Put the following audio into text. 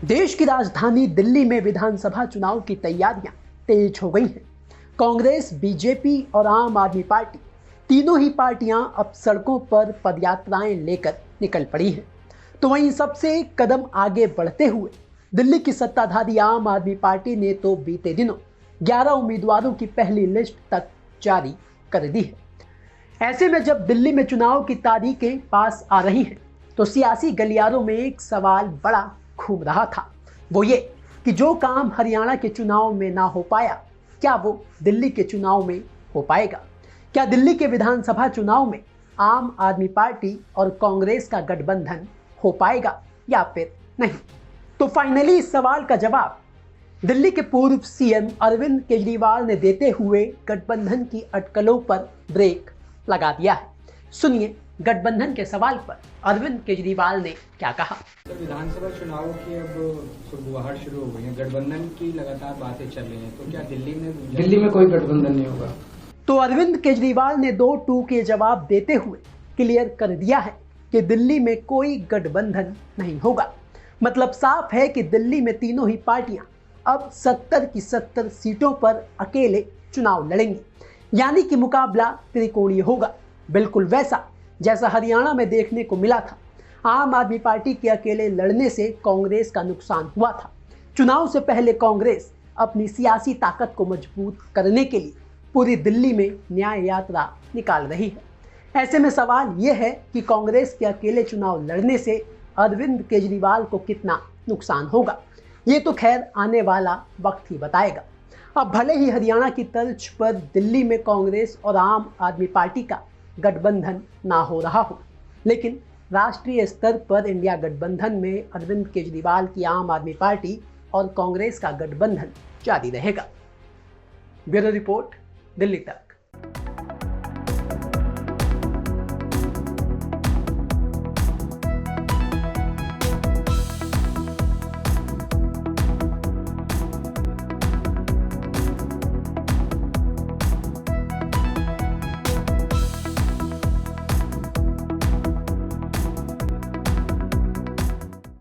देश की राजधानी दिल्ली में विधानसभा चुनाव की तैयारियां तेज हो गई हैं। कांग्रेस, बीजेपी और आम आदमी पार्टी तीनों ही पार्टियां अब सड़कों पर पदयात्राएं लेकर निकल पड़ी हैं। तो वहीं सबसे एक कदम आगे बढ़ते हुए दिल्ली की सत्ताधारी आम आदमी पार्टी ने तो बीते दिनों 11 उम्मीदवारों की पहली लिस्ट तक जारी कर दी है। ऐसे में जब दिल्ली में चुनाव की तारीखें पास आ रही हैं तो सियासी गलियारों में एक सवाल बड़ा घूम रहा था। वो ये कि जो काम हरियाणा के चुनाव में ना हो पाया, क्या वो दिल्ली के चुनाव में हो पाएगा? क्या दिल्ली के विधानसभा चुनाव में आम आदमी पार्टी और कांग्रेस का गठबंधन हो पाएगा या फिर नहीं? तो फाइनली इस सवाल का जवाब दिल्ली के पूर्व सीएम अरविंद केजरीवाल ने देते हुए गठबंधन की अटकलों पर ब्रेक लगा दिया है। सुनिए गठबंधन के सवाल पर अरविंद केजरीवाल ने क्या कहा। तो विधानसभा चुनाव की अब सुगबुगाहट शुरू हो गई है, गठबंधन की लगातार बातें चल रही हैं, तो क्या दिल्ली में कोई गठबंधन नहीं होगा? तो अरविंद केजरीवाल ने 2 टूक के जवाब देते हुए क्लियर कर दिया है कि दिल्ली में कोई गठबंधन नहीं होगा। मतलब साफ है कि दिल्ली में तीनों ही पार्टियां अब 70 की 70 सीटों पर अकेले चुनाव लड़ेंगी, यानी कि मुकाबला त्रिकोणीय होगा, बिल्कुल वैसा जैसा हरियाणा में देखने को मिला था। आम आदमी पार्टी के अकेले लड़ने से कांग्रेस का नुकसान हुआ था। चुनाव से पहले कांग्रेस अपनी सियासी ताकत को मजबूत करने के लिए पूरी दिल्ली में न्याय यात्रा निकाल रही है। ऐसे में सवाल यह है कि कांग्रेस के अकेले चुनाव लड़ने से अरविंद केजरीवाल को कितना नुकसान होगा। ये तो खैर आने वाला वक्त ही बताएगा। अब भले ही हरियाणा की तर्ज पर दिल्ली में कांग्रेस और आम आदमी पार्टी का गठबंधन ना हो रहा हो, लेकिन राष्ट्रीय स्तर पर इंडिया गठबंधन में अरविंद केजरीवाल की आम आदमी पार्टी और कांग्रेस का गठबंधन जारी रहेगा। ब्यूरो रिपोर्ट, दिल्ली तक।